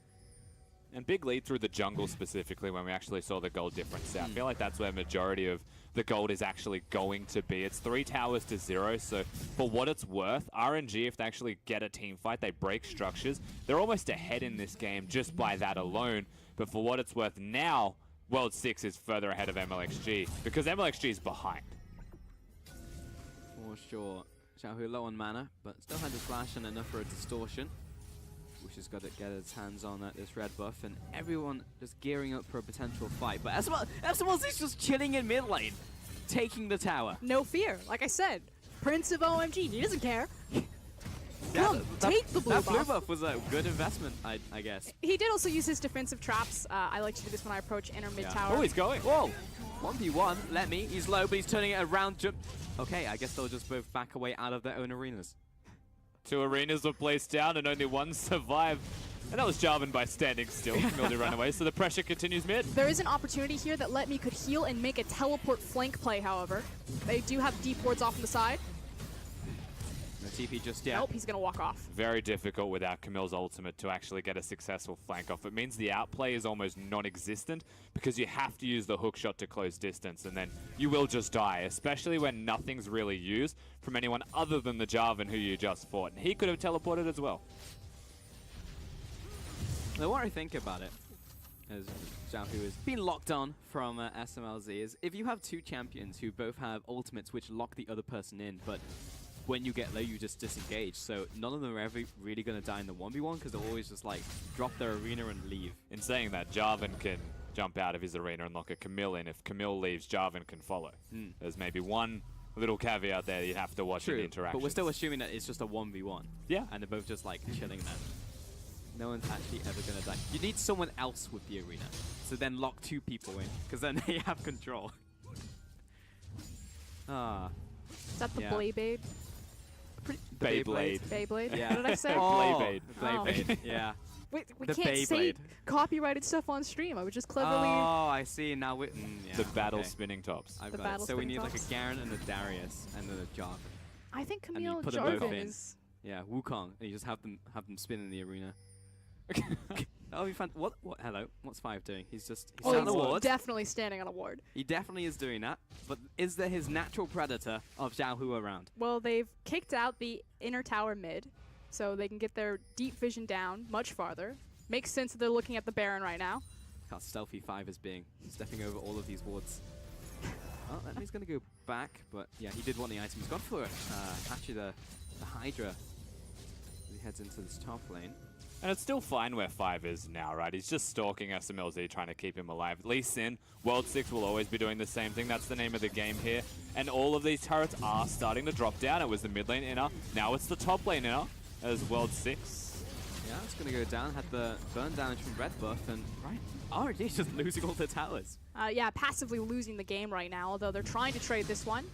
Speaker 3: And big lead through the jungle specifically when we actually saw the gold difference there. I feel like that's where majority of the gold is actually going to be. It's 3 towers to 0, so for what it's worth, RNG, if they actually get a team fight, they break structures. They're almost ahead in this game just by that alone. But for what it's worth now, World 6 is further ahead of MLXG because MLXG is behind.
Speaker 1: For sure. Xiaohu low on mana, but still had the flash and enough for a distortion. Which has got to get its hands on this red buff, and everyone just gearing up for a potential fight. But SMLZ just chilling in mid lane, taking the tower.
Speaker 2: No fear. Like I said, Prince of OMG. He doesn't care.
Speaker 1: Yeah,
Speaker 2: Come, take the blue
Speaker 1: that
Speaker 2: buff.
Speaker 1: blue buff was a good investment, I guess.
Speaker 2: He did also use his defensive traps. I like to do this when I approach inner mid tower.
Speaker 3: Oh, he's going.
Speaker 1: Whoa! 1v1, Let Me. He's low, but he's turning it around. Okay, I guess they'll just both back away out of their own arenas.
Speaker 3: 2 arenas were placed down and only 1 survived. And that was Jarvan by standing still. Camille did run away, so the pressure continues mid.
Speaker 2: There is an opportunity here that Let Me could heal and make a teleport flank play, however. They do have deep wards off on the side.
Speaker 1: The TP just, yeah.
Speaker 2: Nope, he's going to walk off.
Speaker 3: Very difficult without Camille's ultimate to actually get a successful flank off. It means the outplay is almost non-existent because you have to use the hook shot to close distance, and then you will just die, especially when nothing's really used from anyone other than the Jarvan who you just fought. And he could have teleported as well.
Speaker 1: The more I think about it, as Xiaohu has been locked on from SMLZ, is if you have 2 champions who both have ultimates which lock the other person in, but when you get low, you just disengage. So none of them are ever really going to die in the 1v1 because they'll always just like drop their arena and leave.
Speaker 3: In saying that, Jarvan can jump out of his arena and lock a Camille in. If Camille leaves, Jarvan can follow. There's maybe one little caveat there you'd have to watch in the interaction.
Speaker 1: But we're still assuming that it's just a 1v1.
Speaker 3: Yeah.
Speaker 1: And they're both just like chilling there. No one's actually ever going to die. You need someone else with the arena. So then lock 2 people in because then they have control.
Speaker 2: Is that the
Speaker 1: Yeah.
Speaker 2: Beyblade?
Speaker 1: The
Speaker 3: Beyblade.
Speaker 2: Beyblade?
Speaker 1: Yeah.
Speaker 2: What did I say?
Speaker 3: Beyblade.
Speaker 1: Beyblade. Yeah.
Speaker 2: Wait, we
Speaker 1: The
Speaker 2: can't say
Speaker 1: Beyblade.
Speaker 2: copyrighted stuff on stream. I was just cleverly...
Speaker 1: Oh, I see. Now we yeah,
Speaker 3: The battle
Speaker 1: okay.
Speaker 3: spinning tops.
Speaker 1: I've
Speaker 2: The
Speaker 1: got it.
Speaker 2: battle
Speaker 1: So we
Speaker 2: spinning
Speaker 1: need like a
Speaker 2: tops.
Speaker 1: Garen and a Darius and then a Jarvan.
Speaker 2: I think
Speaker 1: And you
Speaker 2: Camille
Speaker 1: put them both
Speaker 2: Jarvan
Speaker 1: in.
Speaker 2: is...
Speaker 1: Yeah, Wukong. And you just have them spin in the arena. That'll be fun. What? Hello. What's 5 doing? He's
Speaker 2: Oh,
Speaker 1: on the
Speaker 2: he's
Speaker 1: ward.
Speaker 2: definitely standing on a ward.
Speaker 1: He definitely is doing that. But is there his natural predator of Xiaohu around?
Speaker 2: Well, they've kicked out the inner tower mid, so they can get their deep vision down much farther. Makes sense that they're looking at the Baron right now.
Speaker 1: How stealthy 5 is being, stepping over all of these wards. Oh, that means he's going to go back, but yeah, he did want the item. He's gone for actually the Hydra as he heads into this top lane.
Speaker 3: And it's still fine where 5 is now, right? He's just stalking SMLZ, trying to keep him alive. Lee Sin, World 6 will always be doing the same thing. That's the name of the game here. And all of these turrets are starting to drop down. It was the mid lane inner. Now it's the top lane inner as World 6.
Speaker 1: Yeah, it's going to go down. Had the burn damage from red buff, and right, RNG just losing all the towers.
Speaker 2: Yeah, passively losing the game right now, although they're trying to trade this one.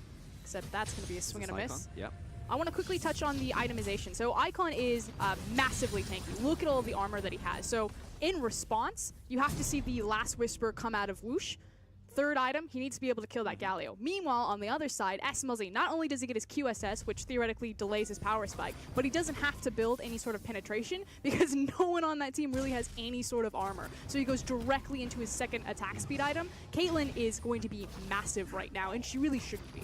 Speaker 2: Except that's going to be a swing and a miss.
Speaker 1: Yep.
Speaker 2: I want to quickly touch on the itemization. So Icon is massively tanky. Look at all the armor that he has. So in response, you have to see the Last Whisper come out of Whoosh. Third item, he needs to be able to kill that Galio. Meanwhile, on the other side, SMLZ, not only does he get his QSS, which theoretically delays his power spike, but he doesn't have to build any sort of penetration because no one on that team really has any sort of armor. So he goes directly into his second attack speed item. Caitlyn is going to be massive right now, and she really shouldn't be.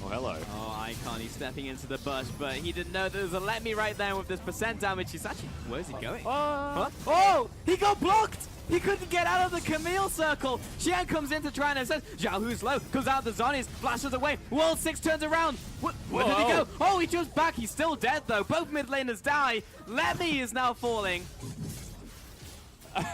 Speaker 3: Oh, hello.
Speaker 1: Oh, Icon, he's stepping into the bush, but he didn't know there was a let me right there with this percent damage. He's actually, where's he going? What? Oh, he got blocked! He couldn't get out of the Camille circle. Xian comes in to try and assist. Xiaohu's low, comes out the zonies, flashes away. World 6 turns around. Where did he go? Oh, he jumps back. He's still dead, though. Both mid laners die. Lemmy is now falling.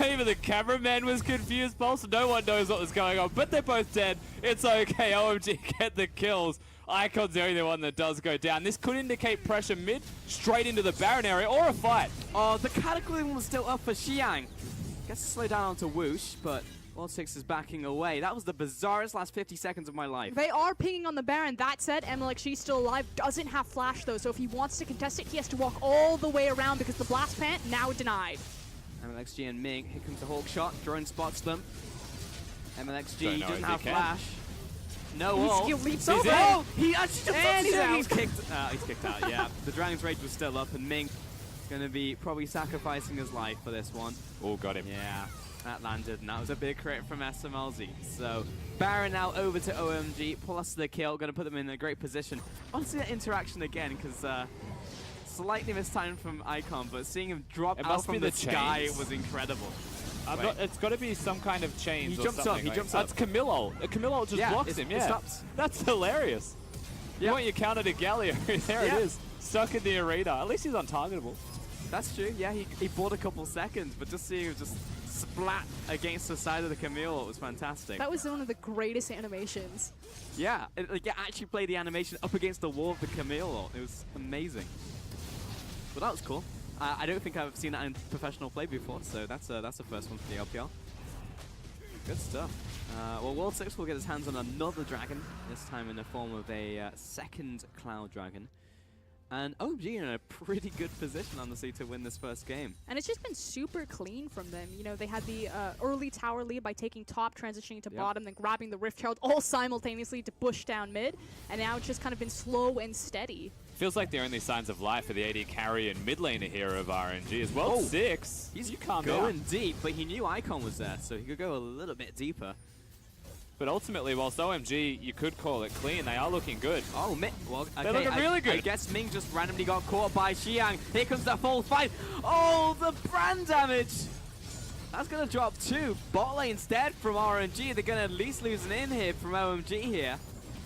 Speaker 3: Even the cameraman was confused, Pulse. No one knows what was going on, but they're both dead. It's okay. OMG get the kills. Icon's the only one that does go down. This could indicate pressure mid, straight into the Baron area, or a fight.
Speaker 1: Oh, the Cataclysm was still up for Xiang. Gets to slow down onto Whoosh, but World 6 is backing away. That was the bizarrest last 50 seconds of my life.
Speaker 2: They are pinging on the Baron. That said, MLXG still alive, doesn't have flash though, so if he wants to contest it, he has to walk all the way around because the Blast Pant now denied.
Speaker 1: MLXG and Ming, here comes the Hawk shot, drone spots them. MLXG doesn't have flash. No ult.
Speaker 2: He leaps over.
Speaker 1: Oh, he actually
Speaker 2: and he's out.
Speaker 1: He's kicked out, yeah. The Dragon's Rage was still up, and Ming going to be probably sacrificing his life for this one.
Speaker 3: Oh, got him.
Speaker 1: Yeah, that landed, and that was a big crit from SMLZ. So, Baron now over to OMG, plus the kill, going to put them in a great position. I want to see that interaction again, because slightly mistimed from Icon, but seeing him drop out from the sky was incredible.
Speaker 3: It's got to be some kind of chains.
Speaker 1: He jumps up. He jumps up.
Speaker 3: That's Camillo. Camillo just blocks him. Yeah,
Speaker 1: it stops.
Speaker 3: That's hilarious. You want your counter to Galio? There it is, stuck in the arena. At least he's untargetable.
Speaker 1: That's true. Yeah, he bought a couple seconds, but just seeing him just splat against the side of the Camille was fantastic.
Speaker 2: That was one of the greatest animations.
Speaker 1: Yeah, it actually played the animation up against the wall of the Camille. It was amazing. But that was cool. I don't think I've seen that in professional play before, so that's a first one for the LPL. Good stuff. Well, World 6 will get his hands on another dragon, this time in the form of a second Cloud Dragon. And OMG in a pretty good position, honestly, to win this first game.
Speaker 2: And it's just been super clean from them. You know, they had the early tower lead by taking top, transitioning to bottom, then grabbing the Rift Herald all simultaneously to push down mid. And now it's just kind of been slow and steady.
Speaker 3: Feels like the only signs of life for the AD carry and mid laner here of RNG as well. 6.
Speaker 1: He's going deep, but he knew Icon was there, so he could go a little bit deeper.
Speaker 3: But ultimately, whilst OMG, you could call it clean, they are looking good.
Speaker 1: Oh, well, okay,
Speaker 3: they're looking really good.
Speaker 1: I guess Ming just randomly got caught by Xiang. Here comes the full fight. Oh, the brand damage. That's going to drop 2. Bot lane instead from RNG. They're going to at least lose an in here from OMG here.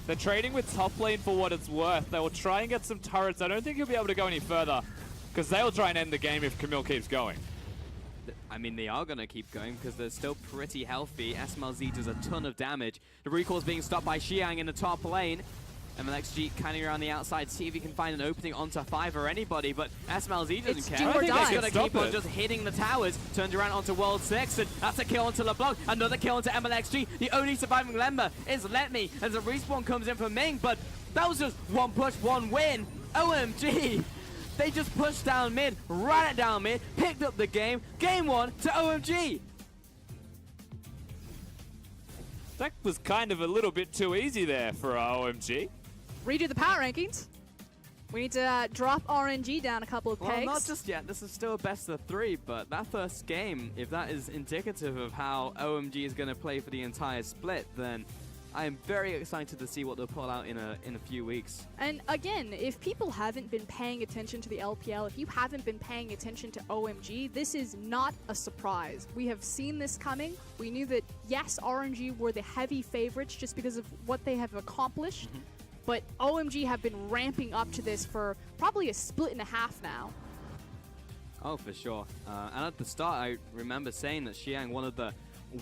Speaker 3: They're trading with top lane for what it's worth. They will try and get some turrets. I don't think he'll be able to go any further because they'll try and end the game if Camille keeps going.
Speaker 1: I mean, they are going to keep going because they're still pretty healthy. SMLZ does a ton of damage. The recall's being stopped by Xiang in the top lane. MLXG canning around the outside, see if he can find an opening onto 5 or anybody, but SMLZ doesn't care.
Speaker 2: Do or die.
Speaker 1: He's going to keep on just hitting the towers. Turns around onto World 6, and that's a kill onto LeBlanc. Another kill onto MLXG. The only surviving member is Let Me, as a respawn comes in for Ming, but that was just one push, one win. OMG! They just pushed down mid, ran it down mid, picked up the game. Game 1 to OMG.
Speaker 3: That was kind of a little bit too easy there for OMG.
Speaker 2: Redo the power rankings. We need to drop RNG down a couple of pegs.
Speaker 1: Well, not just yet. This is still a best of 3, but that first game, if that is indicative of how OMG is going to play for the entire split, then I am very excited to see what they'll pull out in a few weeks.
Speaker 2: And again, if people haven't been paying attention to the LPL, if you haven't been paying attention to OMG, this is not a surprise. We have seen this coming. We knew that, yes, RNG were the heavy favorites just because of what they have accomplished. But OMG have been ramping up to this for probably a split and a half now.
Speaker 1: Oh, for sure. And at the start, I remember saying that Xiang, one of the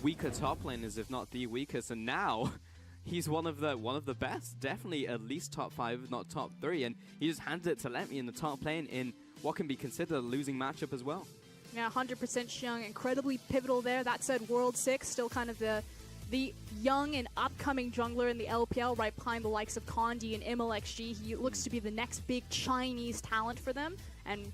Speaker 1: weaker top laners, if not the weakest, and now he's one of the best. Definitely at least top 5, if not top 3. And he just handed it to Lemmy in the top lane in what can be considered a losing matchup as well.
Speaker 2: Yeah, 100% Xiang, incredibly pivotal there. That said, World 6, still kind of the young and upcoming jungler in the LPL, right behind the likes of Condi and MLXG. He looks to be the next big Chinese talent for them, and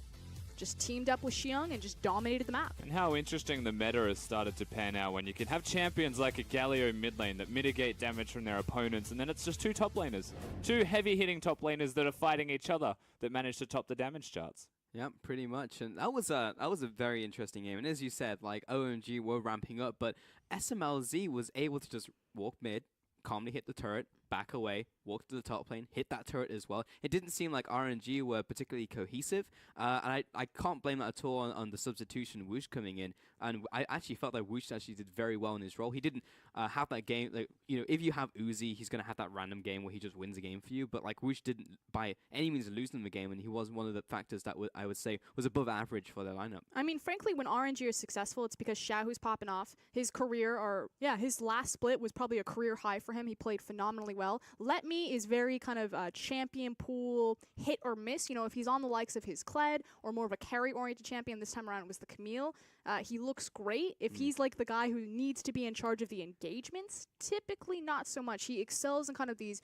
Speaker 2: just teamed up with Xiang and just dominated the map.
Speaker 3: And how interesting the meta has started to pan out when you can have champions like a Galio mid lane that mitigate damage from their opponents, and then it's just 2 top laners. 2 heavy-hitting top laners that are fighting each other that manage to top the damage charts.
Speaker 1: Yep, pretty much. And that was a very interesting game. And as you said, like, OMG were ramping up, but SMLZ was able to just walk mid, calmly hit the turret, back away, walk to the top lane, hit that turret as well. It didn't seem like RNG were particularly cohesive, and I can't blame that at all on the substitution Woosh coming in. And I actually felt like Woosh actually did very well in his role. He didn't have that game, like, you know, if you have Uzi, he's going to have that random game where he just wins a game for you, but like Woosh didn't by any means lose them the game, and he was one of the factors that I would say was above average for their lineup.
Speaker 2: I mean, frankly, when RNG is successful, it's because Xiaohu's popping off. His career, or yeah, his last split was probably a career high for him. He played phenomenally well. Let Me is very kind of champion pool hit or miss. You know, if he's on the likes of his Kled or more of a carry-oriented champion, this time around it was the Camille. He looks great. If he's like the guy who needs to be in charge of the engagements, typically not so much. He excels in kind of these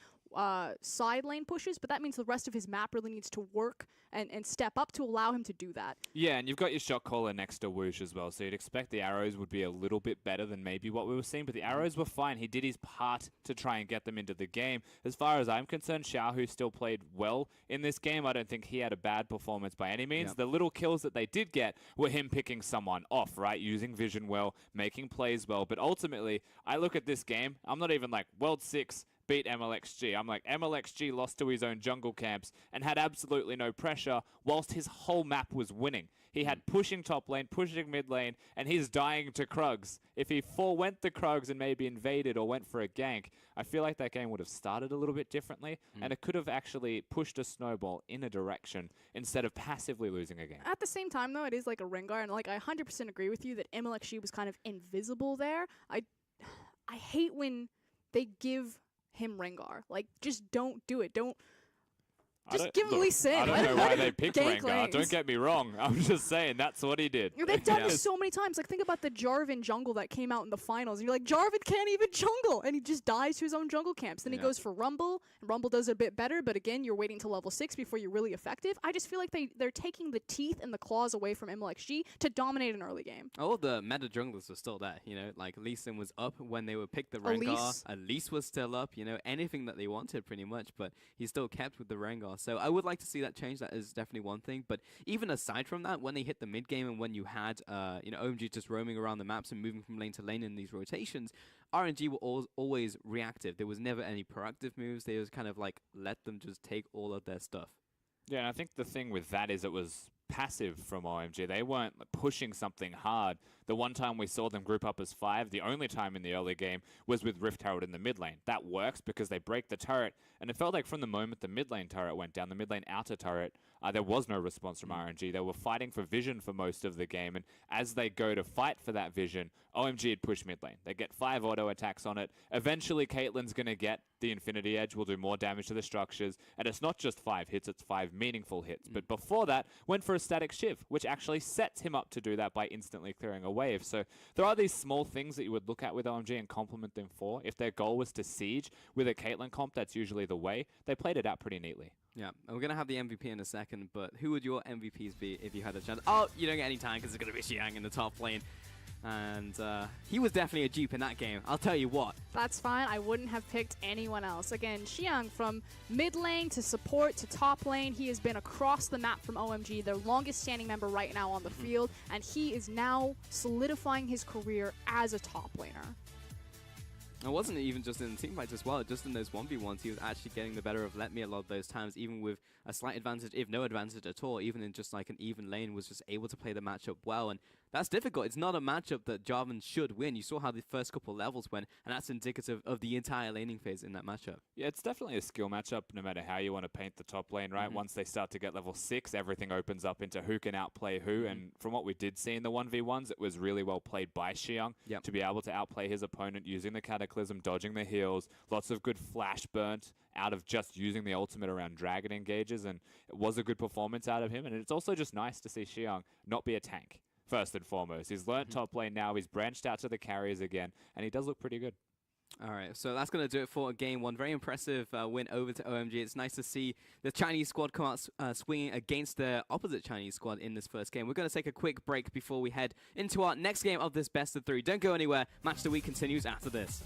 Speaker 2: side lane pushes, but that means the rest of his map really needs to work and step up to allow him to do that.
Speaker 3: Yeah, and you've got your shot caller next to Woosh as well, so you'd expect the arrows would be a little bit better than maybe what we were seeing, but the arrows were fine. He did his part to try and get them into the game. As far as I'm concerned, Xiaohu still played well in this game. I don't think he had a bad performance by any means. Yep. The little kills that they did get were him picking someone off, right? Using vision well, making plays well, but ultimately, I look at this game, I'm not even like, World 6, beat MLXG. I'm like, MLXG lost to his own jungle camps and had absolutely no pressure whilst his whole map was winning. He had pushing top lane, pushing mid lane, and he's dying to Krugs. If he forewent the Krugs and maybe invaded or went for a gank, I feel like that game would have started a little bit differently, and it could have actually pushed a snowball in a direction instead of passively losing a game.
Speaker 2: At the same time, though, it is like a Rengar, and like I 100% agree with you that MLXG was kind of invisible there. I hate when they give him Rengar. Like, just don't do it. Just give him Lee Sin.
Speaker 3: I don't know why they picked Rengar. Don't get me wrong. I'm just saying that's what he did.
Speaker 2: They've done this so many times. Like, think about the Jarvan jungle that came out in the finals. And you're like, Jarvan can't even jungle. And he just dies to his own jungle camps. Then he goes for Rumble. And Rumble does it a bit better. But again, you're waiting till level 6 before you're really effective. I just feel like they're taking the teeth and the claws away from MLXG to dominate an early game.
Speaker 1: All the meta junglers were still there. You know, like Lee Sin was up when they would pick the Rengar. Elise was still up. You know, anything that they wanted pretty much. But he still kept with the Rengar. So I would like to see that change. That is definitely one thing. But even aside from that, when they hit the mid game and when you had you know, OMG just roaming around the maps and moving from lane to lane in these rotations, RNG were always reactive. There was never any proactive moves. They just kind of like let them just take all of their stuff.
Speaker 3: Yeah, and I think the thing with that is it was passive from OMG. They weren't pushing something hard. The one time we saw them group up as 5, the only time in the early game was with Rift Herald in the mid lane. That works because they break the turret, and it felt like from the moment the mid lane turret went down, the mid lane outer turret, there was no response from RNG. They were fighting for vision for most of the game, and as they go to fight for that vision, OMG had pushed mid lane. They get 5 auto attacks on it. Eventually, Caitlyn's going to get the Infinity Edge, will do more damage to the structures, and it's not just 5 hits, it's 5 meaningful hits. But before that, went for a static Shiv, which actually sets him up to do that by instantly clearing a wave. So there are these small things that you would look at with OMG and compliment them for. If their goal was to siege with a Caitlyn comp, that's usually the way. They played it out pretty neatly.
Speaker 1: Yeah, and we're going to have the MVP in a second, but who would your MVPs be if you had a chance? Oh, you don't get any time because it's going to be Xiang in the top lane. And he was definitely a dupe in that game, I'll tell you what.
Speaker 2: That's fine. I wouldn't have picked anyone else. Again, Xiang from mid lane to support to top lane. He has been across the map from OMG, their longest standing member right now on the field. And he is now solidifying his career as a top laner.
Speaker 1: It wasn't even just in the team fights as well, just in those 1v1s, he was actually getting the better of Let Me a lot of those times, even with a slight advantage, if no advantage at all, even in just like an even lane, was just able to play the matchup well. And that's difficult. It's not a matchup that Jarvan should win. You saw how the first couple levels went, and that's indicative of the entire laning phase in that matchup.
Speaker 3: Yeah, it's definitely a skill matchup, no matter how you want to paint the top lane, right? Once they start to get level 6, everything opens up into who can outplay who, and from what we did see in the 1v1s, it was really well played by Xiang to be able to outplay his opponent using the Cataclysm, dodging the heals, lots of good flash burnt out of just using the ultimate around Dragon engages, and it was a good performance out of him, and it's also just nice to see Xiang not be a tank. First and foremost, he's learnt top lane now, he's branched out to the carriers again, and he does look pretty good.
Speaker 1: All right, so that's going to do it for game one. Very impressive win over to OMG. It's nice to see the Chinese squad come out swinging against the opposite Chinese squad in this first game. We're going to take a quick break before we head into our next game of this best of 3. Don't go anywhere. Match of the week continues after this.